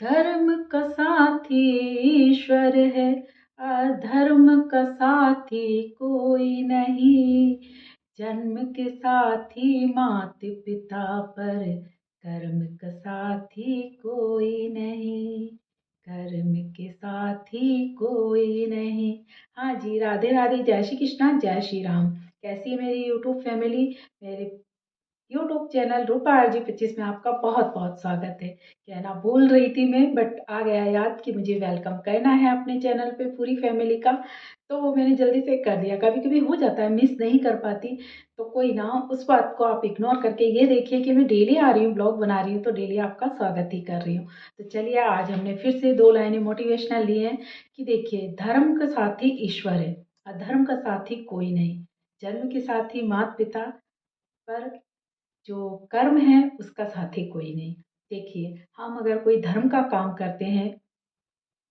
धर्म का साथी ईश्वर है, अधर्म का साथी कोई नहीं। जन्म के साथी मात पिता पर, कर्म का साथी कोई नहीं। कर्म के साथी कोई नहीं। हाँ जी, राधे राधे, जय श्री कृष्णा, जय श्री राम। कैसी है मेरी यूट्यूब फैमिली? मेरे यूट्यूब चैनल रूपा RJ 25 में आपका बहुत बहुत स्वागत है। कहना भूल रही थी मैं, बट आ गया याद कि मुझे वेलकम करना है अपने चैनल पे पूरी फैमिली का, तो वो मैंने जल्दी से कर दिया। कभी कभी हो जाता है, मिस नहीं कर पाती, तो कोई ना, उस बात को आप इग्नोर करके ये देखिए कि मैं डेली आ रही हूँ, ब्लॉग बना रही हूँ, तो डेली आपका स्वागत ही कर रही हूँ। तो चलिए, आज हमने फिर से 2 लाइनें मोटिवेशनल ली हैं कि देखिए, धर्म का साथी ईश्वर है, अधर्म का साथी कोई नहीं। जन्म के साथी माता पिता पर, जो कर्म है उसका साथी कोई नहीं। देखिए, हम अगर कोई धर्म का काम करते हैं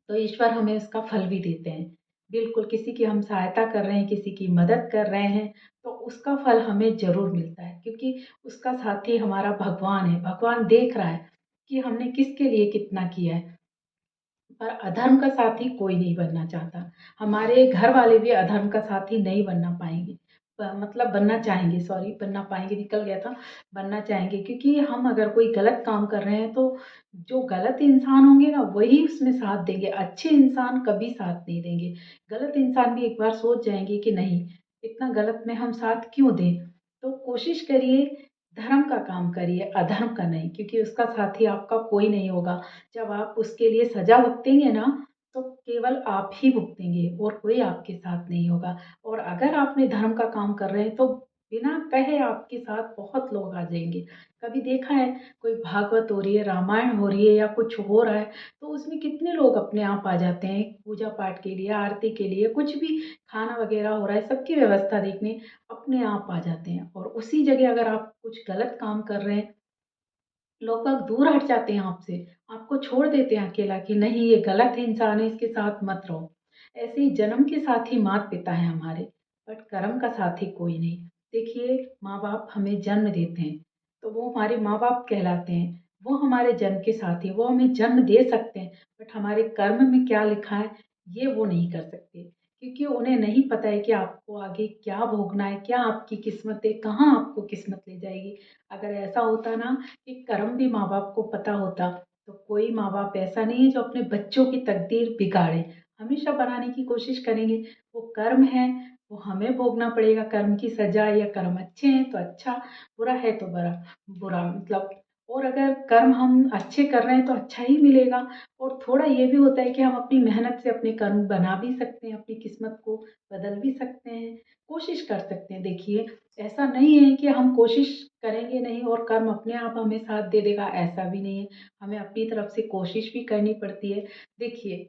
तो ईश्वर हमें उसका फल भी देते हैं। बिल्कुल, किसी की हम सहायता कर रहे हैं, किसी की मदद कर रहे हैं, तो उसका फल हमें ज़रूर मिलता है, क्योंकि उसका साथी हमारा भगवान है। भगवान देख रहा है कि हमने किसके लिए कितना किया है। पर अधर्म का साथी कोई नहीं बनना चाहता। हमारे घर वाले भी अधर्म का साथी नहीं बनना पाएंगे, मतलब बनना चाहेंगे, सॉरी, बनना पाएंगे निकल गया था, बनना चाहेंगे, क्योंकि हम अगर कोई गलत काम कर रहे हैं तो जो गलत इंसान होंगे ना वही उसमें साथ देंगे, अच्छे इंसान कभी साथ नहीं देंगे। गलत इंसान भी एक बार सोच जाएंगे कि नहीं, इतना गलत में हम साथ क्यों दें। तो कोशिश करिए, धर्म का काम करिए, अधर्म का नहीं, क्योंकि उसका साथी आपका कोई नहीं होगा। जब आप उसके लिए सजा भुगतेंगे ना, तो केवल आप ही भुगतेंगे और कोई आपके साथ नहीं होगा। और अगर आपने धर्म का काम कर रहे हैं तो बिना कहे आपके साथ बहुत लोग आ जाएंगे। कभी देखा है, कोई भागवत हो रही है, रामायण हो रही है या कुछ हो रहा है, तो उसमें कितने लोग अपने आप आ जाते हैं पूजा पाठ के लिए, आरती के लिए, कुछ भी खाना वगैरह हो रहा है, सबकी व्यवस्था देखने अपने आप आ जाते हैं। और उसी जगह अगर आप कुछ गलत काम कर रहे हैं, लोग बाग दूर हट जाते हैं आपसे, आपको छोड़ देते हैं अकेला कि नहीं, ये गलत इंसान है, इसके साथ मत रहो। ऐसे ही जन्म के साथी माता पिता हैं हमारे, बट कर्म का साथी कोई नहीं। देखिए, माँ बाप हमें जन्म देते हैं तो वो हमारे माँ बाप कहलाते हैं, वो हमारे जन्म के साथी, वो हमें जन्म दे सकते हैं, बट हमारे कर्म में क्या लिखा है ये वो नहीं कर सकते, क्योंकि उन्हें नहीं पता है कि आपको आगे क्या भोगना है, क्या आपकी किस्मत है, कहाँ आपको किस्मत ले जाएगी। अगर ऐसा होता ना कि कर्म भी माँ बाप को पता होता, तो कोई माँ बाप ऐसा नहीं है जो अपने बच्चों की तकदीर बिगाड़े, हमेशा बनाने की कोशिश करेंगे। वो कर्म है, वो हमें भोगना पड़ेगा कर्म की सजा, या कर्म अच्छे हैं तो अच्छा, बुरा है तो बुरा, बुरा मतलब। और अगर कर्म हम अच्छे कर रहे हैं तो अच्छा ही मिलेगा। और थोड़ा ये भी होता है कि हम अपनी मेहनत से अपने कर्म बना भी सकते हैं, अपनी किस्मत को बदल भी सकते हैं, कोशिश कर सकते हैं। देखिए, ऐसा नहीं है कि हम कोशिश करेंगे नहीं और कर्म अपने आप हमें साथ दे देगा, ऐसा भी नहीं है। हमें अपनी तरफ से कोशिश भी करनी पड़ती है। देखिए,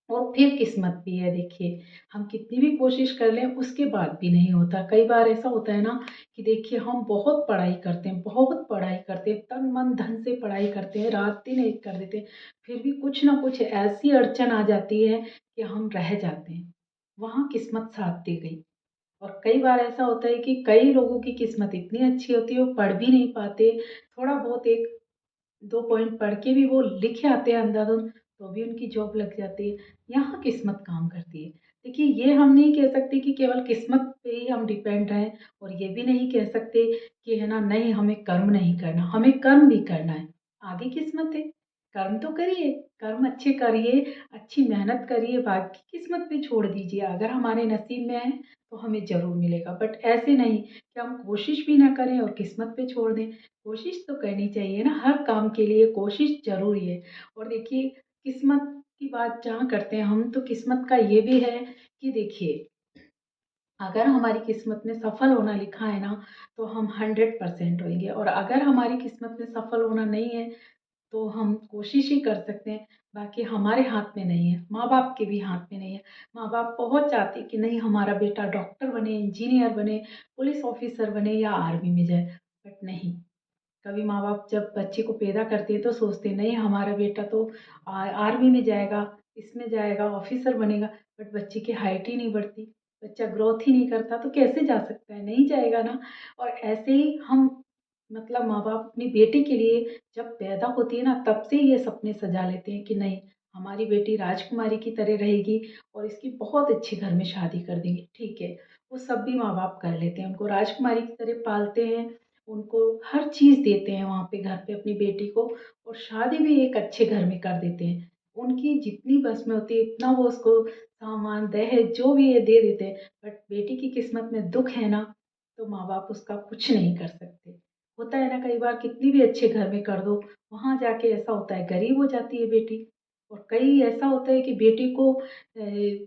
और फिर किस्मत भी है। देखिए, हम कितनी भी कोशिश कर लें उसके बाद भी नहीं होता। कई बार ऐसा होता है ना कि देखिए, हम बहुत पढ़ाई करते हैं, बहुत पढ़ाई करते हैं, तन मन धन से पढ़ाई करते हैं, रात दिन एक कर देते हैं, फिर भी कुछ ना कुछ ऐसी अड़चन आ जाती है कि हम रह जाते हैं। वहाँ किस्मत साथ दे गई। और कई बार ऐसा होता है कि कई लोगों की किस्मत इतनी अच्छी होती है, वो पढ़ भी नहीं पाते, थोड़ा बहुत 1-2 पॉइंट पढ़ के भी वो लिख आते हैं अंधाधुंध, तो भी उनकी जॉब लग जाती है। यहाँ किस्मत काम करती है। देखिए, ये हम नहीं कह सकते कि केवल किस्मत पे ही हम डिपेंड रहें, और ये भी नहीं कह सकते कि है ना, नहीं हमें कर्म नहीं करना, हमें कर्म भी करना है। आगे किस्मत है, कर्म तो करिए, कर्म अच्छे करिए, अच्छी मेहनत करिए, बाकी किस्मत पे छोड़ दीजिए। अगर हमारे नसीब में है तो हमें ज़रूर मिलेगा, बट ऐसे नहीं कि हम कोशिश भी ना करें और किस्मत पे छोड़ दें। कोशिश तो करनी चाहिए ना, हर काम के लिए कोशिश ज़रूरी है। और देखिए, किस्मत की बात जहाँ करते हैं हम, तो किस्मत का ये भी है कि देखिए, अगर हमारी किस्मत में सफल होना लिखा है ना, तो हम 100% होंगे, और अगर हमारी किस्मत में सफल होना नहीं है तो हम कोशिश ही कर सकते हैं। बाकी हमारे हाथ में नहीं है, माँ बाप के भी हाथ में नहीं है। माँ बाप बहुत चाहते हैं कि नहीं, हमारा बेटा डॉक्टर बने, इंजीनियर बने, पुलिस ऑफिसर बने या आर्मी में जाए, बट नहीं। कभी माँ बाप जब बच्चे को पैदा करते हैं तो सोचते हैं नहीं, हमारा बेटा तो आर्मी में जाएगा, इसमें जाएगा, ऑफिसर बनेगा, बट बच्चे की हाइट ही नहीं बढ़ती, बच्चा ग्रोथ ही नहीं करता, तो कैसे जा सकता है, नहीं जाएगा ना। और ऐसे ही हम मतलब माँ बाप अपनी बेटी के लिए जब पैदा होती है ना, तब से ये सपने सजा लेते हैं कि नहीं, हमारी बेटी राजकुमारी की तरह रहेगी और इसकी बहुत अच्छे घर में शादी कर देंगे। ठीक है, वो सब भी माँ बाप कर लेते हैं, उनको राजकुमारी की तरह पालते हैं, उनको हर चीज़ देते हैं वहाँ पे घर पे अपनी बेटी को, और शादी भी एक अच्छे घर में कर देते हैं। उनकी जितनी बस में होती है इतना वो उसको सामान दहेज जो भी है दे देते हैं, बट बेटी की किस्मत में दुख है ना, तो माँ बाप उसका कुछ नहीं कर सकते। होता है ना, कई बार कितनी भी अच्छे घर में कर दो, वहाँ जाके ऐसा होता है गरीब हो जाती है बेटी। और कई ऐसा होता है कि बेटी को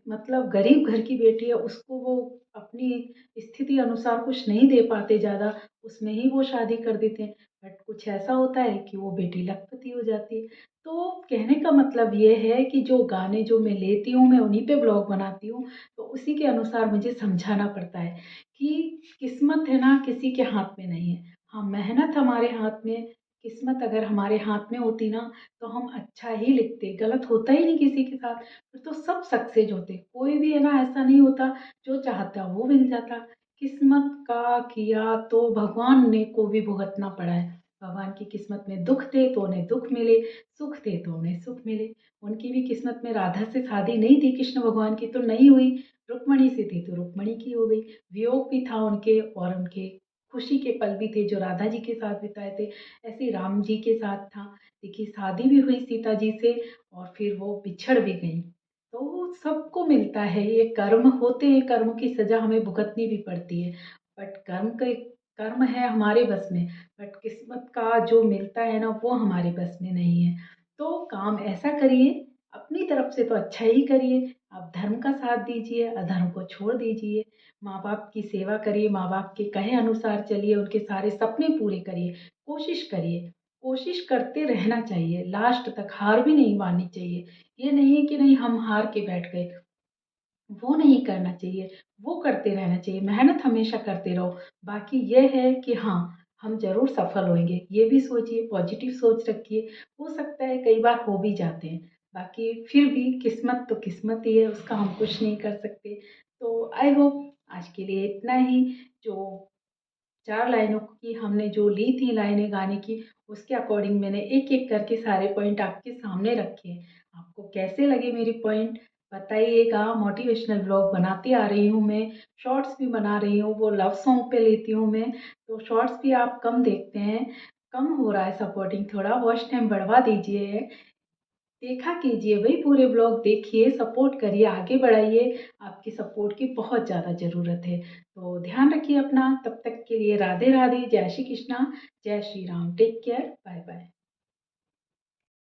मतलब गरीब घर की बेटी है, उसको वो अपनी स्थिति अनुसार कुछ नहीं दे पाते ज़्यादा, उसमें ही वो शादी कर देते हैं। बट कुछ ऐसा होता है कि वो बेटी लखपति हो जाती है। तो कहने का मतलब ये है कि जो गाने जो मैं लेती हूँ, मैं उन्हीं पे ब्लॉग बनाती हूँ, तो उसी के अनुसार मुझे समझाना पड़ता है कि किस्मत है ना किसी के हाथ में नहीं है। हाँ, मेहनत हमारे हाथ में, किस्मत अगर हमारे हाथ में होती ना, तो हम अच्छा ही लिखते, गलत होता ही नहीं किसी के साथ, फिर तो सब सक्सेस होते। कोई भी है ना ऐसा नहीं होता, जो चाहता वो मिल जाता। किस्मत का किया तो भगवान ने को भी भुगतना पड़ा है। भगवान की किस्मत में दुख थे तो उन्हें दुख मिले, सुख थे तो उन्हें सुख मिले। उनकी भी किस्मत में राधा से शादी नहीं थी, कृष्ण भगवान की तो नहीं हुई, रुक्मणी से थी तो रुक्मणी की हो गई। वियोग भी था उनके, और उनके खुशी के पल भी थे जो राधा जी के साथ बिताए थे। ऐसे ही राम जी के साथ था, देखिए शादी भी हुई सीता जी से, और फिर वो बिछड़ भी गई। तो सबको मिलता है, ये कर्म होते हैं, कर्म की सजा हमें भुगतनी भी पड़ती है। बट कर्म है हमारे बस में, बट किस्मत का जो मिलता है ना वो हमारे बस में नहीं है। तो काम ऐसा करिए, अपनी तरफ से तो अच्छा ही करिए, आप धर्म का साथ दीजिए, अधर्म को छोड़ दीजिए, माँ बाप की सेवा करिए, माँ बाप के कहे अनुसार चलिए, उनके सारे सपने पूरे करिए, कोशिश करिए। कोशिश करते रहना चाहिए, लास्ट तक हार भी नहीं माननी चाहिए। ये नहीं है कि नहीं हम हार के बैठ गए, वो नहीं करना चाहिए, वो करते रहना चाहिए, मेहनत हमेशा करते रहो। बाकी ये है कि हाँ, हम ज़रूर सफल होंगे, ये भी सोचिए, पॉजिटिव सोच रखिए। हो सकता है कई बार हो भी जाते हैं, बाकी फिर भी किस्मत तो किस्मत ही है, उसका हम कुछ नहीं कर सकते। तो आई होप आज के लिए इतना ही। जो 4 लाइनों की हमने जो ली थी लाइनें गाने की, उसके अकॉर्डिंग मैंने एक-एक करके सारे पॉइंट आपके सामने रखे हैं। आपको कैसे लगे मेरे पॉइंट बताइएगा। मोटिवेशनल व्लॉग बनाती आ रही हूँ मैं, शॉर्ट्स भी बना रही हूँ, वो लव सॉन्ग पे लेती हूँ मैं, तो शॉर्ट्स भी आप कम देखते हैं, कम हो रहा है सपोर्टिंग, थोड़ा वॉच टाइम बढ़वा दीजिए। देखा कीजिए भाई, पूरे ब्लॉग देखिए, सपोर्ट करिए, आगे बढ़ाइए, आपकी सपोर्ट की बहुत ज़्यादा ज़रूरत है। तो ध्यान रखिए अपना, तब तक के लिए राधे राधे, जय श्री कृष्णा, जय Shri Ram, take care, bye bye.